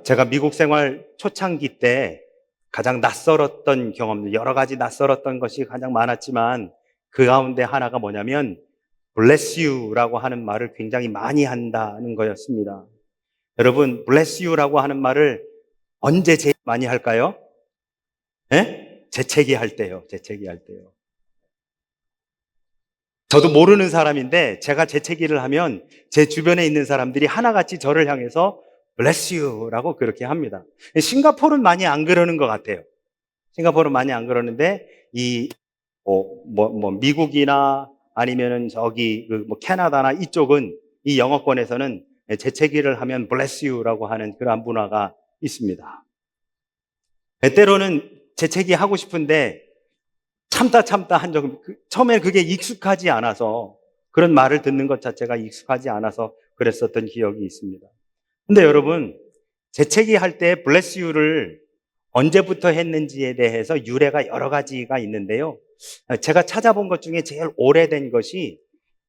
제가 미국 생활 초창기 때 가장 낯설었던 경험들, 여러 가지 낯설었던 것이 가장 많았지만 그 가운데 하나가 뭐냐면 bless you라고 하는 말을 굉장히 많이 한다는 거였습니다. 여러분, bless you라고 하는 말을 언제 제일 많이 할까요? 예? 재채기 할 때요. 재채기 할 때요. 저도 모르는 사람인데 제가 재채기를 하면 제 주변에 있는 사람들이 하나같이 저를 향해서 bless you라고 그렇게 합니다. 싱가포르는 많이 안 그러는 것 같아요. 싱가포르는 많이 안 그러는데 미국이나 아니면은 저기 캐나다나 이쪽은 이 영어권에서는 재채기를 하면 bless you라고 하는 그러한 문화가 있습니다. 때로는 재채기 하고 싶은데 참다 한 적은 처음엔 그게 익숙하지 않아서 그런 말을 듣는 것 자체가 익숙하지 않아서 그랬었던 기억이 있습니다. 근데 여러분, 재채기 할 때 bless you를 언제부터 했는지에 대해서 유래가 여러 가지가 있는데요. 제가 찾아본 것 중에 제일 오래된 것이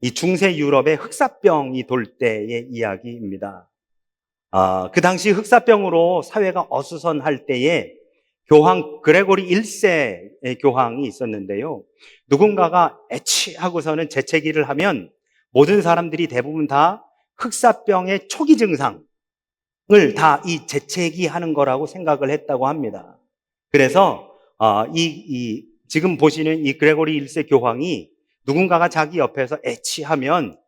이 중세 유럽의 흑사병이 돌 때의 이야기입니다. 그 당시 흑사병으로 사회가 어수선할 때에 교황 그레고리 1세의 교황이 있었는데요. 누군가가 하고서는 재채기를 하면 모든 사람들이 대부분 다 흑사병의 초기 증상을 다 이 재채기 하는 거라고 생각을 했다고 합니다. 그래서 지금 보시는 이 그레고리 1세 교황이 누군가가 자기 옆에서 하면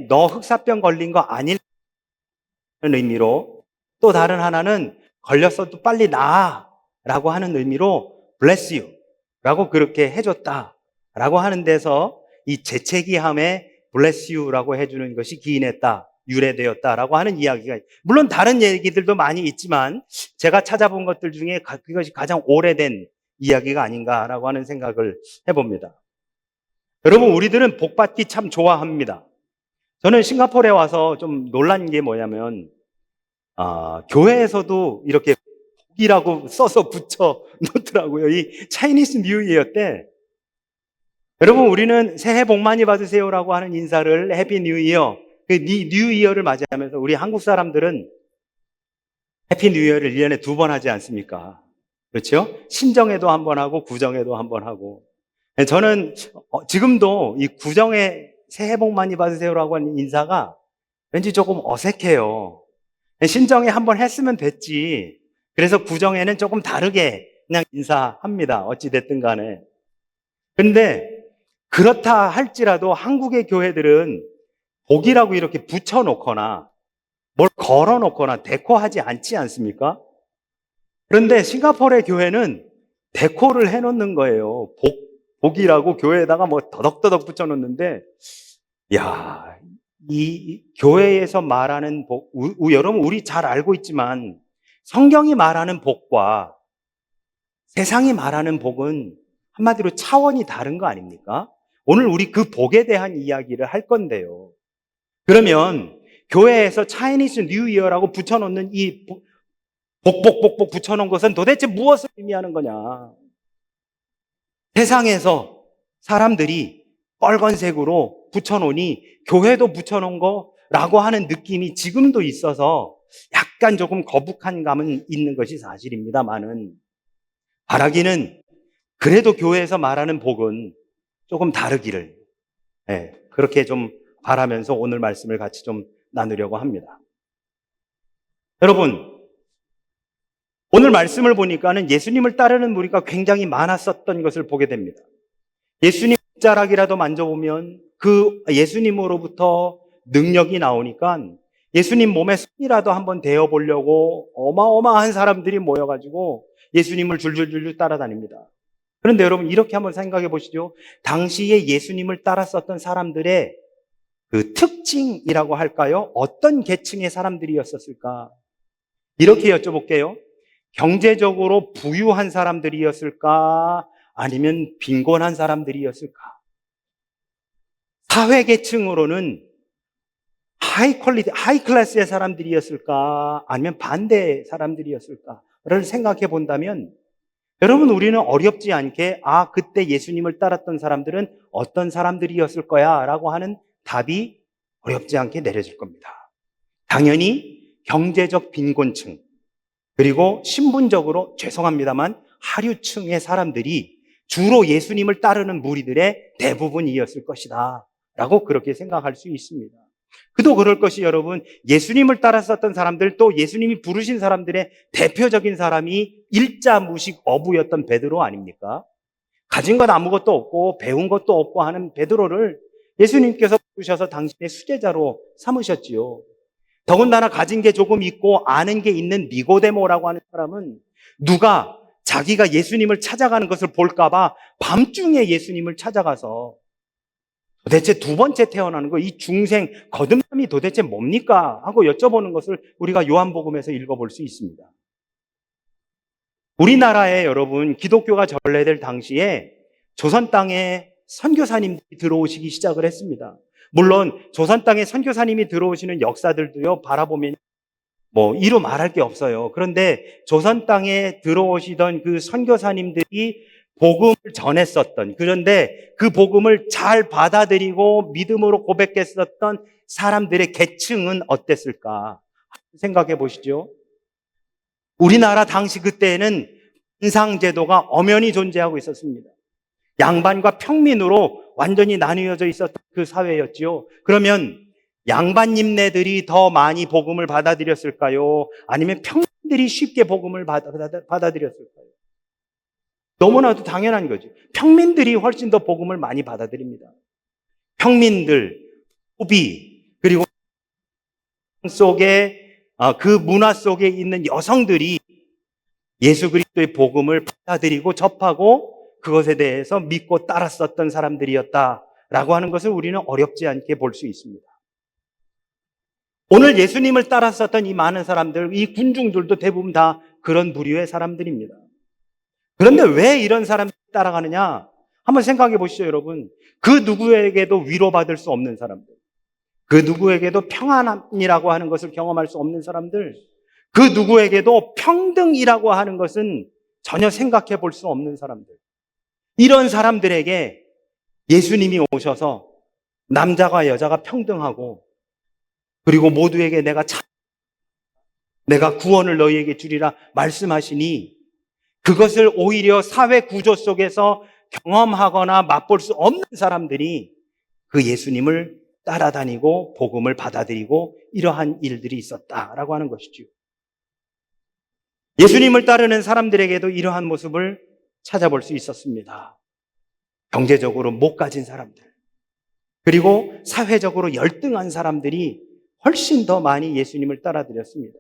너 흑사병 걸린 거 아닐 의미로, 또 다른 하나는 걸렸어도 빨리 나아라고 하는 의미로 bless you 라고 그렇게 해줬다라고 하는 데서 이 재채기함에 bless you라고 해주는 것이 기인했다, 유래되었다라고 하는 이야기가, 물론 다른 얘기들도 많이 있지만 제가 찾아본 것들 중에 그것이 가장 오래된 이야기가 아닌가라고 하는 생각을 해봅니다. 여러분, 우리들은 복받기 참 좋아합니다. 저는 싱가포르에 와서 좀 놀란 게 뭐냐면 교회에서도 이렇게 복이라고 써서 붙여 놓더라고요. 이 차이니스 뉴 이어 때 여러분, 우리는 새해 복 많이 받으세요라고 하는 인사를 해피 뉴 이어, 뉴 이어를 맞이하면서 우리 한국 사람들은 해피 뉴 이어를 1년에 2번 하지 않습니까? 그렇죠? 신정에도 한 번 하고 구정에도 한 번 하고. 저는 지금도 이 구정에 새해 복 많이 받으세요라고 하는 인사가 왠지 조금 어색해요. 신정에 한 번 했으면 됐지. 그래서 구정에는 조금 다르게 그냥 인사합니다. 어찌됐든 간에. 근데 그렇다 할지라도 한국의 교회들은 복이라고 이렇게 붙여놓거나 뭘 걸어놓거나 데코하지 않지 않습니까? 그런데 싱가포르의 교회는 데코를 해놓는 거예요. 복이라고 교회에다가 뭐 더덕더덕 붙여놓는데, 야, 이 교회에서 말하는 복, 여러분 우리 잘 알고 있지만 성경이 말하는 복과 세상이 말하는 복은 한마디로 차원이 다른 거 아닙니까? 오늘 우리 그 복에 대한 이야기를 할 건데요. 그러면 교회에서 차이니스 뉴 이어라고 붙여놓는 이 복복복복 붙여놓은 것은 도대체 무엇을 의미하는 거냐? 세상에서 사람들이 빨간색으로 붙여놓으니 교회도 붙여놓은 거라고 하는 느낌이 지금도 있어서 약간 조금 거북한 감은 있는 것이 사실입니다만은, 바라기는 그래도 교회에서 말하는 복은 조금 다르기를, 그렇게 좀 바라면서 오늘 말씀을 같이 좀 나누려고 합니다. 여러분, 오늘 말씀을 보니까는 예수님을 따르는 무리가 굉장히 많았었던 것을 보게 됩니다. 예수님 자락이라도 만져보면 그 예수님으로부터 능력이 나오니까 예수님 몸에 손이라도 한번 대어보려고 어마어마한 사람들이 모여가지고 예수님을 줄줄줄 따라다닙니다. 그런데 여러분, 이렇게 한번 생각해 보시죠. 당시에 예수님을 따랐었던 사람들의 그 특징이라고 할까요? 어떤 계층의 사람들이었을까? 이렇게 여쭤볼게요. 경제적으로 부유한 사람들이었을까? 아니면 빈곤한 사람들이었을까? 사회 계층으로는 하이 클래스의 사람들이었을까? 아니면 반대 사람들이었을까를 생각해 본다면, 여러분, 우리는 어렵지 않게 그때 예수님을 따랐던 사람들은 어떤 사람들이었을 거야 라고 하는 답이 어렵지 않게 내려질 겁니다. 당연히 경제적 빈곤층, 그리고 신분적으로 죄송합니다만 하류층의 사람들이 주로 예수님을 따르는 무리들의 대부분이었을 것이다 라고 그렇게 생각할 수 있습니다. 그도 그럴 것이 여러분, 예수님을 따랐었던 사람들, 또 예수님이 부르신 사람들의 대표적인 사람이 일자무식 어부였던 베드로 아닙니까? 가진 건 아무것도 없고 배운 것도 없고 하는 베드로를 예수님께서 부르셔서 당신의 수제자로 삼으셨지요. 더군다나 가진 게 조금 있고 아는 게 있는 니고데모라고 하는 사람은 누가 자기가 예수님을 찾아가는 것을 볼까봐 밤중에 예수님을 찾아가서 도대체 두 번째 태어나는 거, 이 중생 거듭남이 도대체 뭡니까? 하고 여쭤보는 것을 우리가 요한복음에서 읽어볼 수 있습니다. 우리나라에 여러분 기독교가 전래될 당시에 조선 땅에 선교사님들이 들어오시기 시작을 했습니다. 물론 조선 땅에 선교사님이 들어오시는 역사들도요 바라보면 이루 말할 게 없어요. 그런데 조선 땅에 들어오시던 그 선교사님들이 복음을 전했었던, 그런데 그 복음을 잘 받아들이고 믿음으로 고백했었던 사람들의 계층은 어땠을까 생각해 보시죠. 우리나라 당시 그때에는 인상제도가 엄연히 존재하고 있었습니다. 양반과 평민으로 완전히 나뉘어져 있었던 그 사회였지요. 그러면 양반님네들이 더 많이 복음을 받아들였을까요? 아니면 평민들이 쉽게 복음을 받아들였을까요? 너무나도 당연한 거죠. 평민들이 훨씬 더 복음을 많이 받아들입니다. 평민들, 소비, 그리고 속에 그 문화 속에 있는 여성들이 예수 그리스도의 복음을 받아들이고 접하고 그것에 대해서 믿고 따랐었던 사람들이었다라고 하는 것을 우리는 어렵지 않게 볼 수 있습니다. 오늘 예수님을 따랐었던 이 많은 사람들, 이 군중들도 대부분 다 그런 부류의 사람들입니다. 그런데 왜 이런 사람들이 따라가느냐? 한번 생각해 보시죠, 여러분. 그 누구에게도 위로받을 수 없는 사람들, 그 누구에게도 평안이라고 하는 것을 경험할 수 없는 사람들, 그 누구에게도 평등이라고 하는 것은 전혀 생각해 볼 수 없는 사람들, 이런 사람들에게 예수님이 오셔서 남자가 여자가 평등하고 그리고 모두에게 내가 구원을 너희에게 주리라 말씀하시니 그것을 오히려 사회 구조 속에서 경험하거나 맛볼 수 없는 사람들이 그 예수님을 따라다니고 복음을 받아들이고 이러한 일들이 있었다라고 하는 것이죠. 예수님을 따르는 사람들에게도 이러한 모습을 찾아볼 수 있었습니다. 경제적으로 못 가진 사람들, 그리고 사회적으로 열등한 사람들이 훨씬 더 많이 예수님을 따라드렸습니다.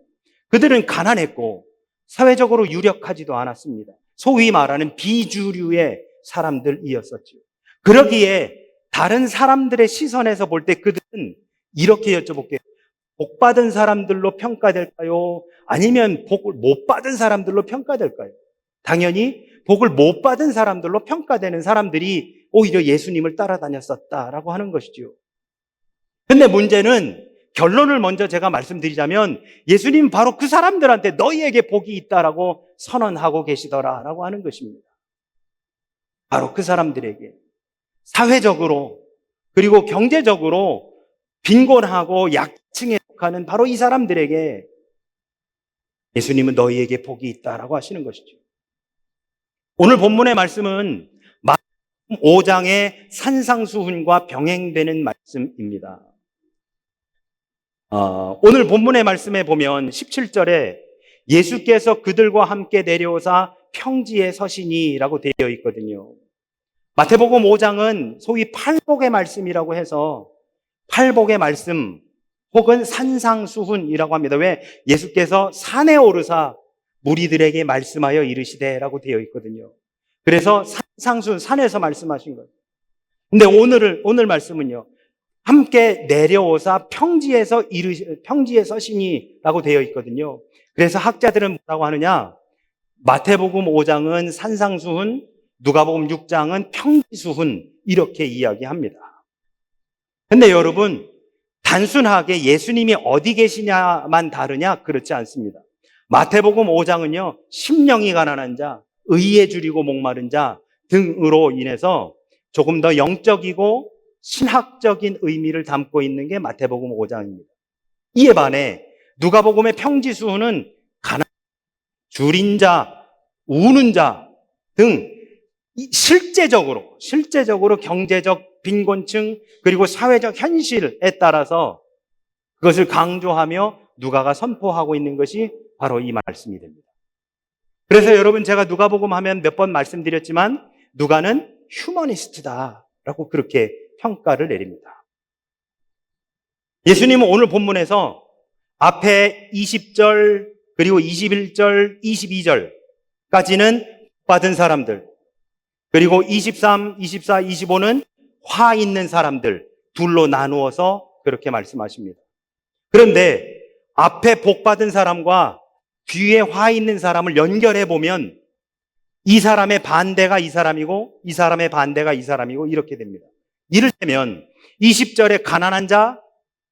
그들은 가난했고 사회적으로 유력하지도 않았습니다. 소위 말하는 비주류의 사람들이었었죠. 그러기에 다른 사람들의 시선에서 볼 때 그들은 이렇게 여쭤볼게요. 복 받은 사람들로 평가될까요? 아니면 복을 못 받은 사람들로 평가될까요? 당연히 복을 못 받은 사람들로 평가되는 사람들이 오히려 예수님을 따라다녔었다라고 하는 것이죠. 근데 문제는 결론을 먼저 제가 말씀드리자면 예수님 바로 그 사람들한테 너희에게 복이 있다라고 선언하고 계시더라라고 하는 것입니다. 바로 그 사람들에게 사회적으로 그리고 경제적으로 빈곤하고 약층에 속하는 바로 이 사람들에게 예수님은 너희에게 복이 있다라고 하시는 것이죠. 오늘 본문의 말씀은 마태복음 5장의 산상수훈과 병행되는 말씀입니다. 오늘 본문의 말씀에 보면 17절에 예수께서 그들과 함께 내려오사 평지에 서시니라고 되어 있거든요. 마태복음 5장은 소위 팔복의 말씀이라고 해서 팔복의 말씀 혹은 산상수훈이라고 합니다. 왜? 예수께서 산에 오르사 무리들에게 말씀하여 이르시되라고 되어 있거든요. 그래서 산상수훈, 산에서 말씀하신 거예요. 근데 오늘 말씀은요, 함께 내려오사 평지에 서시니라고 되어 있거든요. 그래서 학자들은 뭐라고 하느냐? 마태복음 5장은 산상수훈, 누가복음 6장은 평지수훈 이렇게 이야기합니다. 근데 여러분, 단순하게 예수님이 어디 계시냐만 다르냐? 그렇지 않습니다. 마태복음 5장은요, 심령이 가난한 자, 의에 줄이고 목마른 자 등으로 인해서 조금 더 영적이고 신학적인 의미를 담고 있는 게 마태복음 5장입니다. 이에 반해 누가복음의 평지수는 가난, 줄인 자, 우는 자 등 실제적으로 경제적 빈곤층 그리고 사회적 현실에 따라서 그것을 강조하며 누가가 선포하고 있는 것이 바로 이 말씀이 됩니다. 그래서 여러분 제가 누가복음 하면 몇 번 말씀드렸지만 누가는 휴머니스트다라고 그렇게 평가를 내립니다. 예수님은 오늘 본문에서 앞에 20절 그리고 21절, 22절까지는 받은 사람들 그리고 23, 24, 25는 화 있는 사람들 둘로 나누어서 그렇게 말씀하십니다. 그런데 앞에 복 받은 사람과 뒤에 화 있는 사람을 연결해 보면 이 사람의 반대가 이 사람이고 이 사람의 반대가 이 사람이고 이렇게 됩니다. 이를테면 20절에 가난한 자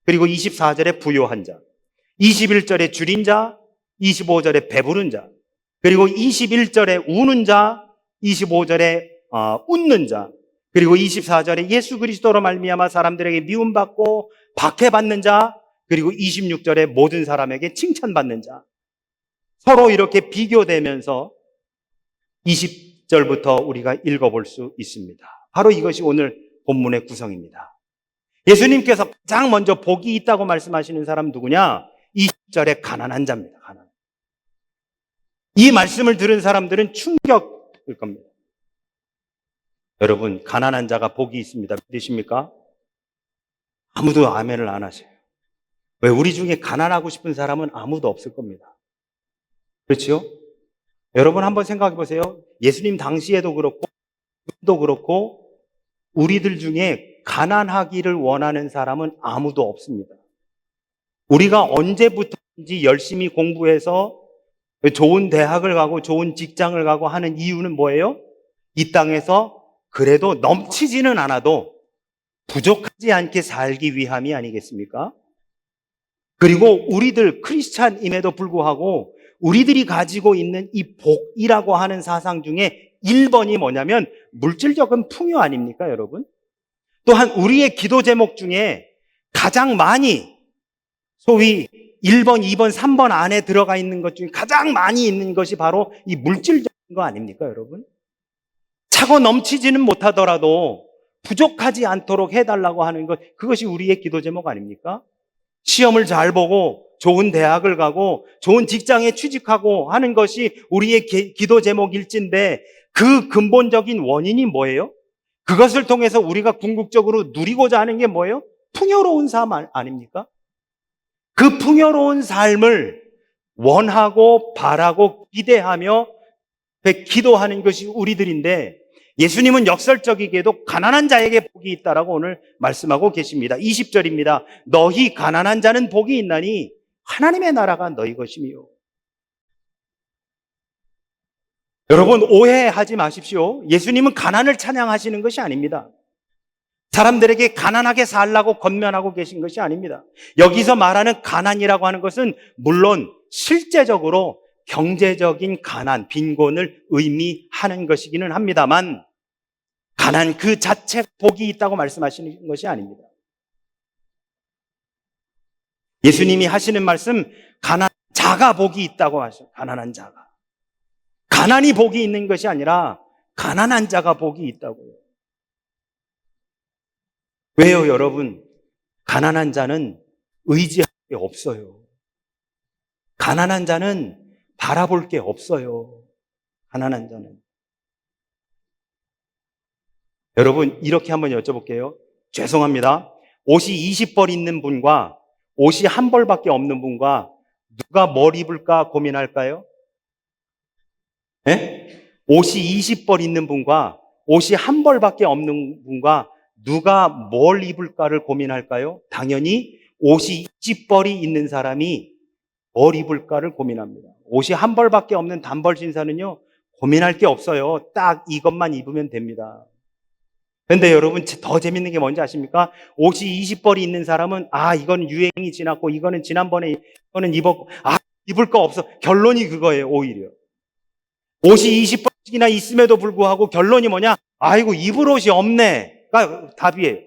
그리고 24절에 부요한 자 21절에 줄인 자 25절에 배부른 자 그리고 21절에 우는 자 25절에 웃는 자 그리고 24절에 예수 그리스도로 말미암아 사람들에게 미움받고 박해받는 자 그리고 26절에 모든 사람에게 칭찬받는 자 서로 이렇게 비교되면서 20절부터 우리가 읽어볼 수 있습니다. 바로 이것이 오늘 본문의 구성입니다. 예수님께서 가장 먼저 복이 있다고 말씀하시는 사람 누구냐? 20절에 가난한 자입니다. 가난. 이 말씀을 들은 사람들은 충격일 겁니다. 여러분, 가난한 자가 복이 있습니다. 믿으십니까? 아무도 아멘을 안 하세요. 왜? 우리 중에 가난하고 싶은 사람은 아무도 없을 겁니다. 그렇죠? 여러분 한번 생각해 보세요. 예수님 당시에도 그렇고 우리들 중에 가난하기를 원하는 사람은 아무도 없습니다. 우리가 언제부터인지 열심히 공부해서 좋은 대학을 가고 좋은 직장을 가고 하는 이유는 뭐예요? 이 땅에서 그래도 넘치지는 않아도 부족하지 않게 살기 위함이 아니겠습니까? 그리고 우리들 크리스찬임에도 불구하고 우리들이 가지고 있는 이 복이라고 하는 사상 중에 1번이 뭐냐면 물질적인 풍요 아닙니까, 여러분? 또한 우리의 기도 제목 중에 가장 많이 소위 1번, 2번, 3번 안에 들어가 있는 것 중에 가장 많이 있는 것이 바로 이 물질적인 거 아닙니까, 여러분? 차고 넘치지는 못하더라도 부족하지 않도록 해달라고 하는 것, 그것이 우리의 기도 제목 아닙니까? 시험을 잘 보고 좋은 대학을 가고 좋은 직장에 취직하고 하는 것이 우리의 기도 제목일진데 그 근본적인 원인이 뭐예요? 그것을 통해서 우리가 궁극적으로 누리고자 하는 게 뭐예요? 풍요로운 삶 아닙니까? 그 풍요로운 삶을 원하고 바라고 기대하며 기도하는 것이 우리들인데 예수님은 역설적이게도 가난한 자에게 복이 있다라고 오늘 말씀하고 계십니다. 20절입니다. 너희 가난한 자는 복이 있나니 하나님의 나라가 너희 것이며. 여러분 오해하지 마십시오. 예수님은 가난을 찬양하시는 것이 아닙니다. 사람들에게 가난하게 살라고 권면하고 계신 것이 아닙니다. 여기서 말하는 가난이라고 하는 것은 물론 실제적으로 경제적인 가난, 빈곤을 의미하는 것이기는 합니다만 가난 그 자체 복이 있다고 말씀하시는 것이 아닙니다. 예수님이 하시는 말씀, 가난한 자가 복이 있다고 하셔요. 가난한 자가. 가난이 복이 있는 것이 아니라 가난한 자가 복이 있다고요. 왜요, 여러분? 가난한 자는 의지할 게 없어요. 가난한 자는 바라볼 게 없어요. 가난한 자는. 여러분, 이렇게 한번 여쭤볼게요. 죄송합니다. 옷이 20벌 있는 분과 옷이 한 벌밖에 없는 분과 누가 뭘 입을까 고민할까요? 네? 옷이 20벌 있는 분과 옷이 한 벌밖에 없는 분과 누가 뭘 입을까를 고민할까요? 당연히 옷이 20벌이 있는 사람이 뭘 입을까를 고민합니다. 옷이 한 벌밖에 없는 단벌 신사는요, 고민할 게 없어요. 딱 이것만 입으면 됩니다. 그런데 여러분 더 재밌는 게 뭔지 아십니까? 옷이 20벌이 있는 사람은 이거는 유행이 지났고 이거는 지난번에 이거는 입었고 입을 거 없어. 결론이 그거예요. 오히려. 옷이 20벌씩이나 있음에도 불구하고 결론이 뭐냐? 아이고 입을 옷이 없네가 답이에요.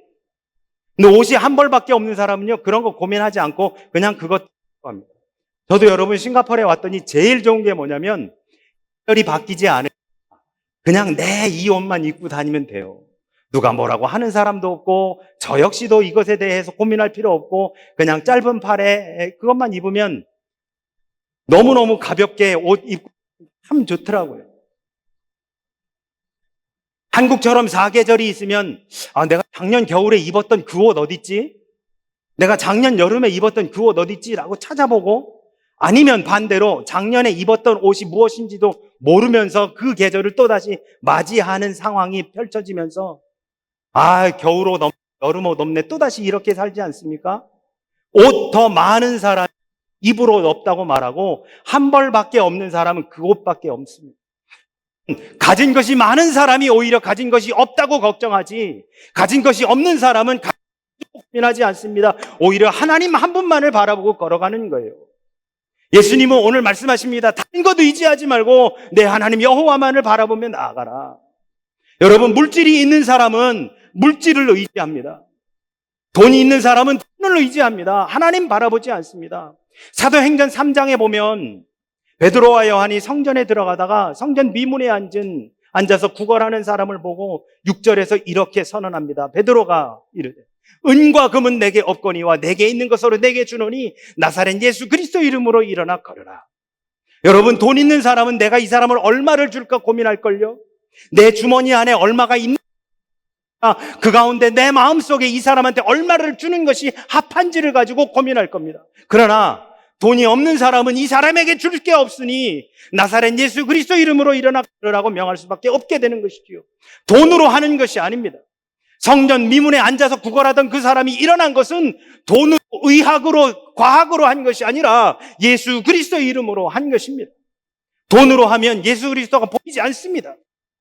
근데 옷이 한 벌밖에 없는 사람은요, 그런 거 고민하지 않고 그냥 그것 합니다. 저도 여러분 싱가포르에 왔더니 제일 좋은 게 뭐냐면 특별히 바뀌지 않은 그냥 내 이 옷만 입고 다니면 돼요. 누가 뭐라고 하는 사람도 없고 저 역시도 이것에 대해서 고민할 필요 없고 그냥 짧은 팔에 그것만 입으면 너무너무 가볍게 옷 입고 참 좋더라고요. 한국처럼 사계절이 있으면 내가 작년 겨울에 입었던 그 옷 어딨지? 내가 작년 여름에 입었던 그 옷 어딨지? 라고 찾아보고 아니면 반대로 작년에 입었던 옷이 무엇인지도 모르면서 그 계절을 또다시 맞이하는 상황이 펼쳐지면서 겨울 옷 없네, 여름 옷 없네, 또다시 이렇게 살지 않습니까? 옷 더 많은 사람 입을 옷 없다고 말하고 한 벌밖에 없는 사람은 그 옷밖에 없습니다. 가진 것이 많은 사람이 오히려 가진 것이 없다고 걱정하지 가진 것이 없는 사람은 고민하지 않습니다. 오히려 하나님 한 분만을 바라보고 걸어가는 거예요. 예수님은 오늘 말씀하십니다. 다른 것 의지하지 말고 내 하나님 여호와만을 바라보며 나아가라. 여러분, 물질이 있는 사람은 물질을 의지합니다. 돈이 있는 사람은 돈을 의지합니다. 하나님 바라보지 않습니다. 사도행전 3장에 보면 베드로와 요한이 성전에 들어가다가 성전 미문에 앉아서 구걸하는 사람을 보고 6절에서 이렇게 선언합니다. 베드로가 이르되 은과 금은 내게 없거니와 내게 있는 것으로 내게 주노니 나사렛 예수 그리스도 이름으로 일어나 걸으라. 여러분, 돈 있는 사람은 내가 이 사람을 얼마를 줄까 고민할걸요. 내 주머니 안에 얼마가 있는 그 가운데 내 마음속에 이 사람한테 얼마를 주는 것이 합한지를 가지고 고민할 겁니다. 그러나 돈이 없는 사람은 이 사람에게 줄 게 없으니 나사렛 예수 그리스도 이름으로 일어나 걸으라고 명할 수밖에 없게 되는 것이지요. 돈으로 하는 것이 아닙니다. 성전 미문에 앉아서 구걸하던 그 사람이 일어난 것은 돈으로, 의학으로, 과학으로 한 것이 아니라 예수 그리스도 이름으로 한 것입니다. 돈으로 하면 예수 그리스도가 보이지 않습니다.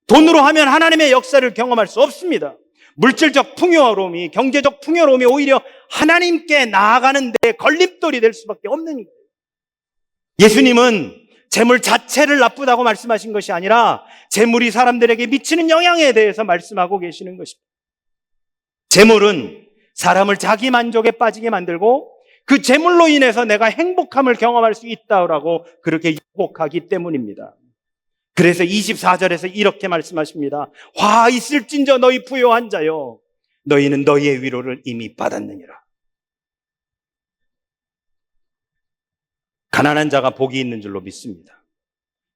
돈으로 하면 하나님의 역사를 경험할 수 없습니다. 물질적 풍요로움이, 경제적 풍요로움이 오히려 하나님께 나아가는 데 걸림돌이 될 수밖에 없는 거예요. 예수님은 재물 자체를 나쁘다고 말씀하신 것이 아니라 재물이 사람들에게 미치는 영향에 대해서 말씀하고 계시는 것입니다. 재물은 사람을 자기 만족에 빠지게 만들고 그 재물로 인해서 내가 행복함을 경험할 수 있다고 그렇게 유혹하기 때문입니다. 그래서 24절에서 이렇게 말씀하십니다. 화 있을진저 너희 부요한 자여 너희는 너희의 위로를 이미 받았느니라. 가난한 자가 복이 있는 줄로 믿습니다.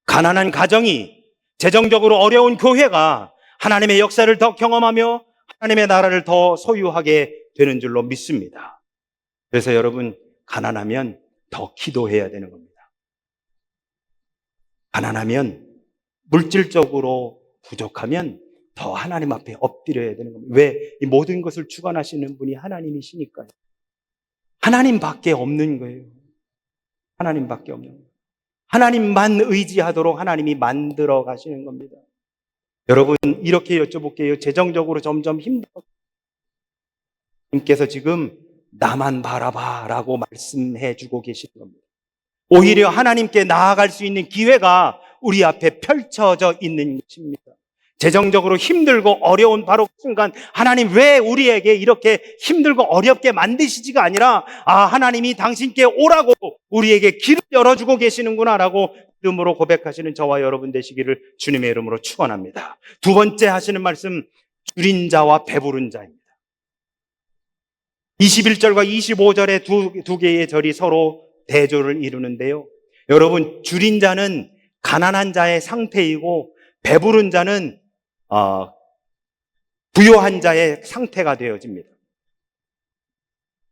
가난한 가정이, 재정적으로 어려운 교회가 하나님의 역사를 더 경험하며 하나님의 나라를 더 소유하게 되는 줄로 믿습니다. 그래서 여러분, 가난하면 더 기도해야 되는 겁니다. 가난하면, 물질적으로 부족하면 더 하나님 앞에 엎드려야 되는 겁니다. 왜? 이 모든 것을 주관하시는 분이 하나님이시니까요. 하나님밖에 없는 거예요. 하나님밖에 없는 거예요. 하나님만 의지하도록 하나님이 만들어 가시는 겁니다. 여러분, 이렇게 여쭤볼게요. 재정적으로 점점 힘들어. 님께서 지금 나만 바라봐 라고 말씀해 주고 계시는 겁니다. 오히려 하나님께 나아갈 수 있는 기회가 우리 앞에 펼쳐져 있는 것입니다. 재정적으로 힘들고 어려운 바로 그 순간 하나님 왜 우리에게 이렇게 힘들고 어렵게 만드시지가 아니라 하나님이 당신께 오라고 우리에게 길을 열어주고 계시는구나 라고 이름으로 고백하시는 저와 여러분 되시기를 주님의 이름으로 축원합니다. 두 번째 하시는 말씀, 줄인 자와 배부른 자입니다. 21절과 25절의 두 개의 절이 서로 대조를 이루는데요. 여러분, 줄인 자는 가난한 자의 상태이고 배부른 자는 부요한 자의 상태가 되어집니다.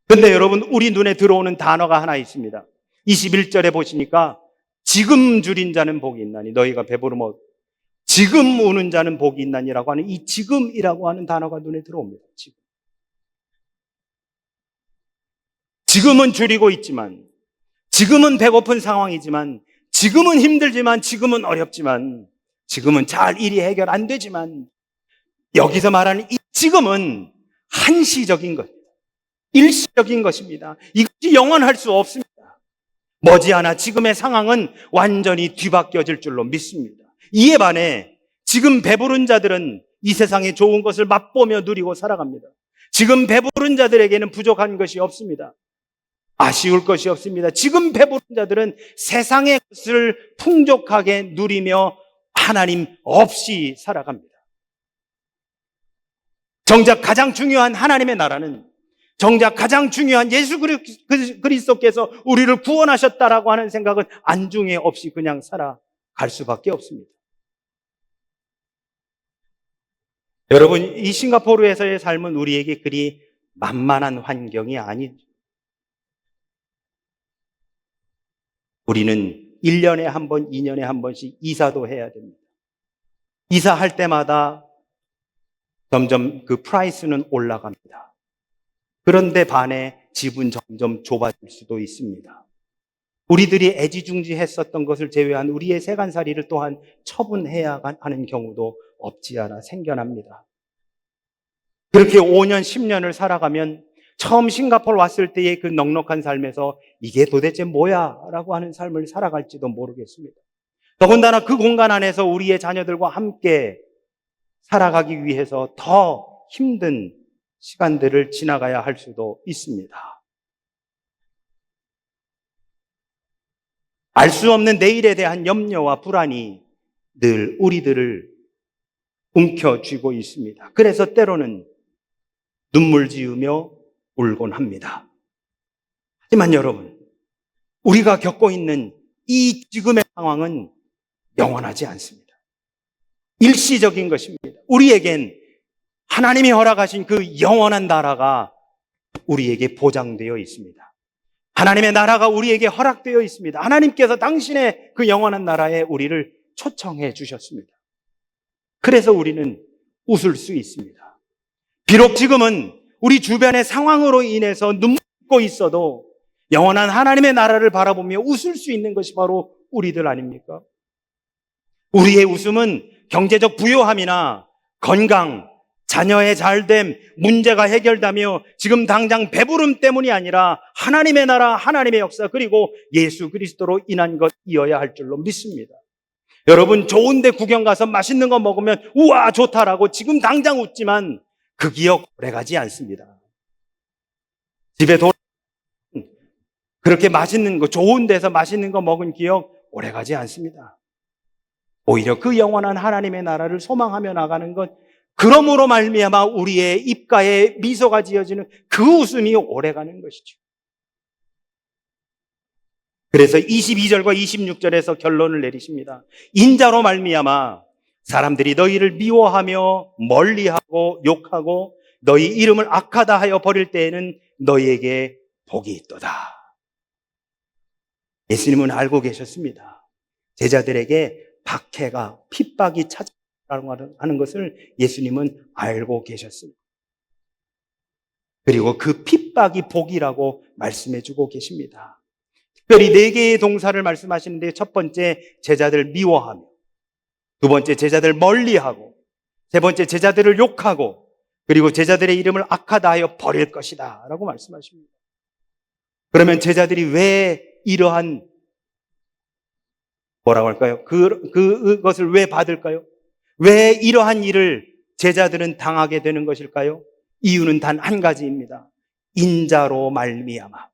그런데 여러분, 우리 눈에 들어오는 단어가 하나 있습니다. 21절에 보시니까 지금 줄인 자는 복이 있나니 너희가 배부르면 지금 우는 자는 복이 있나니라고 하는 이 지금이라고 하는 단어가 눈에 들어옵니다. 지금은 줄이고 있지만, 지금은 배고픈 상황이지만, 지금은 힘들지만, 지금은 어렵지만, 지금은 잘 일이 해결 안 되지만, 여기서 말하는 이 지금은 한시적인 것, 일시적인 것입니다. 이것이 영원할 수 없습니다. 머지않아 지금의 상황은 완전히 뒤바뀌어질 줄로 믿습니다. 이에 반해 지금 배부른 자들은 이 세상의 좋은 것을 맛보며 누리고 살아갑니다. 지금 배부른 자들에게는 부족한 것이 없습니다. 아쉬울 것이 없습니다. 지금 배부른 자들은 세상의 것을 풍족하게 누리며 하나님 없이 살아갑니다. 정작 가장 중요한 하나님의 나라는, 정작 가장 중요한 예수 그리스도께서 우리를 구원하셨다라고 하는 생각은 안중에 없이 그냥 살아갈 수밖에 없습니다. 여러분, 이 싱가포르에서의 삶은 우리에게 그리 만만한 환경이 아니죠. 우리는 1년에 한 번, 2년에 한 번씩 이사도 해야 됩니다. 이사할 때마다 점점 그 프라이스는 올라갑니다. 그런데 반해 집은 점점 좁아질 수도 있습니다. 우리들이 애지중지했었던 것을 제외한 우리의 세간살이를 또한 처분해야 하는 경우도 없지 않아 생겨납니다. 그렇게 5년, 10년을 살아가면 처음 싱가포르 왔을 때의 그 넉넉한 삶에서 이게 도대체 뭐야? 라고 하는 삶을 살아갈지도 모르겠습니다. 더군다나 그 공간 안에서 우리의 자녀들과 함께 살아가기 위해서 더 힘든 시간들을 지나가야 할 수도 있습니다. 알 수 없는 내일에 대한 염려와 불안이 늘 우리들을 움켜쥐고 있습니다. 그래서 때로는 눈물 지으며 울곤 합니다. 하지만 여러분, 우리가 겪고 있는 이 지금의 상황은 영원하지 않습니다. 일시적인 것입니다. 우리에겐 하나님이 허락하신 그 영원한 나라가 우리에게 보장되어 있습니다. 하나님의 나라가 우리에게 허락되어 있습니다. 하나님께서 당신의 그 영원한 나라에 우리를 초청해 주셨습니다. 그래서 우리는 웃을 수 있습니다. 비록 지금은 우리 주변의 상황으로 인해서 눈물고 있어도 영원한 하나님의 나라를 바라보며 웃을 수 있는 것이 바로 우리들 아닙니까? 우리의 웃음은 경제적 부요함이나 건강, 자녀의 잘됨, 문제가 해결되며 지금 당장 배부름 때문이 아니라 하나님의 나라, 하나님의 역사, 그리고 예수 그리스도로 인한 것이어야 할 줄로 믿습니다. 여러분, 좋은 데 구경 가서 맛있는 거 먹으면 우와 좋다라고 지금 당장 웃지만 그 기억 오래가지 않습니다. 집에 그렇게 맛있는 거, 좋은 데서 맛있는 거 먹은 기억 오래가지 않습니다. 오히려 그 영원한 하나님의 나라를 소망하며 나가는 것, 그러므로 말미암아 우리의 입가에 미소가 지어지는 그 웃음이 오래가는 것이죠. 그래서 22절과 26절에서 결론을 내리십니다. 인자로 말미암아 사람들이 너희를 미워하며 멀리하고 욕하고 너희 이름을 악하다 하여 버릴 때에는 너희에게 복이 있도다. 예수님은 알고 계셨습니다. 제자들에게 박해가, 핍박이 찾아오라고 하는 것을 예수님은 알고 계셨습니다. 그리고 그 핍박이 복이라고 말씀해 주고 계십니다. 특별히 4개의 동사를 말씀하시는데, 첫 번째 제자들 미워하며, 두 번째 제자들 멀리하고, 세 번째 제자들을 욕하고, 그리고 제자들의 이름을 악하다 하여 버릴 것이다 라고 말씀하십니다. 그러면 제자들이 왜 이러한 뭐라고 할까요? 그것을 왜 받을까요? 왜 이러한 일을 제자들은 당하게 되는 것일까요? 이유는 단 한 가지입니다. 인자로 말미암아,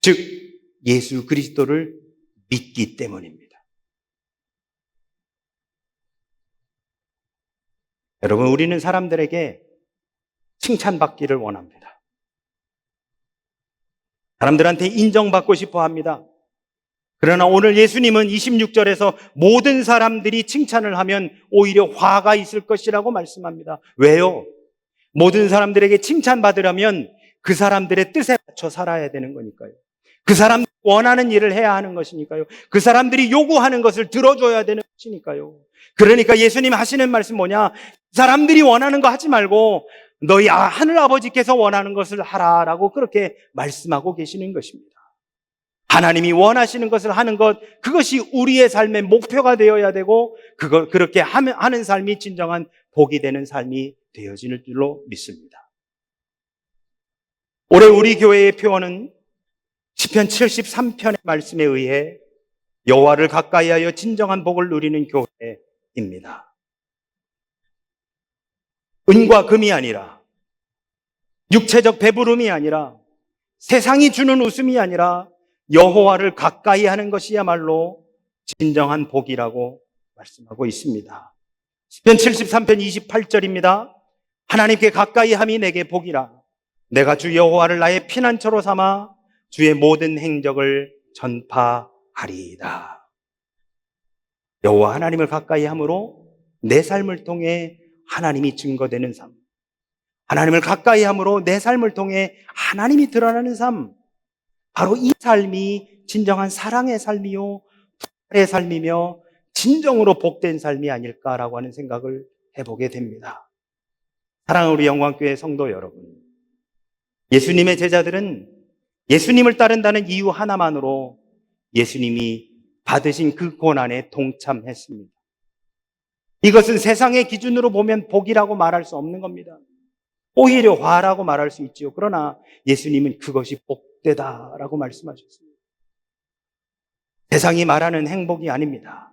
즉 예수 그리스도를 믿기 때문입니다. 여러분, 우리는 사람들에게 칭찬받기를 원합니다. 사람들한테 인정받고 싶어 합니다. 그러나 오늘 예수님은 26절에서 모든 사람들이 칭찬을 하면 오히려 화가 있을 것이라고 말씀합니다. 왜요? 모든 사람들에게 칭찬받으려면 그 사람들의 뜻에 맞춰 살아야 되는 거니까요. 그 사람들이 원하는 일을 해야 하는 것이니까요. 그 사람들이 요구하는 것을 들어줘야 되는 것이니까요. 그러니까 예수님 하시는 말씀 뭐냐? 사람들이 원하는 거 하지 말고 너희 하늘 아버지께서 원하는 것을 하라라고 그렇게 말씀하고 계시는 것입니다. 하나님이 원하시는 것을 하는 것, 그것이 우리의 삶의 목표가 되어야 되고, 그렇게 하는 삶이 진정한 복이 되는 삶이 되어지는 줄로 믿습니다. 올해 우리 교회의 표어는 시편 73편의 말씀에 의해 여호와를 가까이하여 진정한 복을 누리는 교회입니다. 은과 금이 아니라, 육체적 배부름이 아니라 세상이 주는 웃음이 아니라 여호와를 가까이 하는 것이야말로 진정한 복이라고 말씀하고 있습니다. 시편 73편 28절입니다. 하나님께 가까이 함이 내게 복이라. 내가 주 여호와를 나의 피난처로 삼아 주의 모든 행적을 전파하리이다. 여호와 하나님을 가까이 함으로 내 삶을 통해 하나님이 증거되는 삶, 하나님을 가까이 함으로 내 삶을 통해 하나님이 드러나는 삶, 바로 이 삶이 진정한 사랑의 삶이요, 부활의 삶이며 진정으로 복된 삶이 아닐까라고 하는 생각을 해보게 됩니다. 사랑하는 우리 영광교회 성도 여러분, 예수님의 제자들은 예수님을 따른다는 이유 하나만으로 예수님이 받으신 그 고난에 동참했습니다. 이것은 세상의 기준으로 보면 복이라고 말할 수 없는 겁니다. 오히려 화라고 말할 수 있지요. 그러나 예수님은 그것이 복되다라고 말씀하셨습니다. 세상이 말하는 행복이 아닙니다.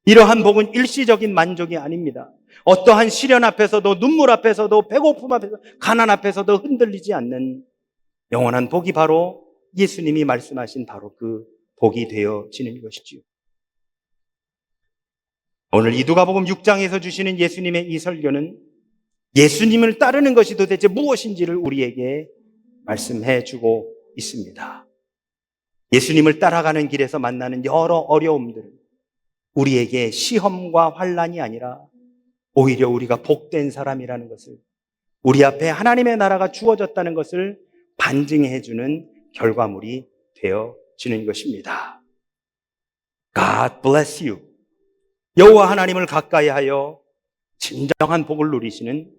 이러한 복은 일시적인 만족이 아닙니다. 어떠한 시련 앞에서도, 눈물 앞에서도, 배고픔 앞에서도, 가난 앞에서도 흔들리지 않는 영원한 복이 바로 예수님이 말씀하신 바로 그 복이 되어지는 것이지요. 오늘 이 누가복음 6장에서 주시는 예수님의 이 설교는 예수님을 따르는 것이 도대체 무엇인지를 우리에게 말씀해 주고 있습니다. 예수님을 따라가는 길에서 만나는 여러 어려움들은 우리에게 시험과 환난이 아니라 오히려 우리가 복된 사람이라는 것을, 우리 앞에 하나님의 나라가 주어졌다는 것을 반증해 주는 결과물이 되어지는 것입니다. God bless you. 여호와 하나님을 가까이 하여 진정한 복을 누리시는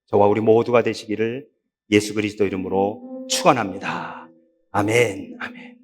저와 우리 모두가 되시기를 예수 그리스도 이름으로 축원합니다. 아멘. 아멘.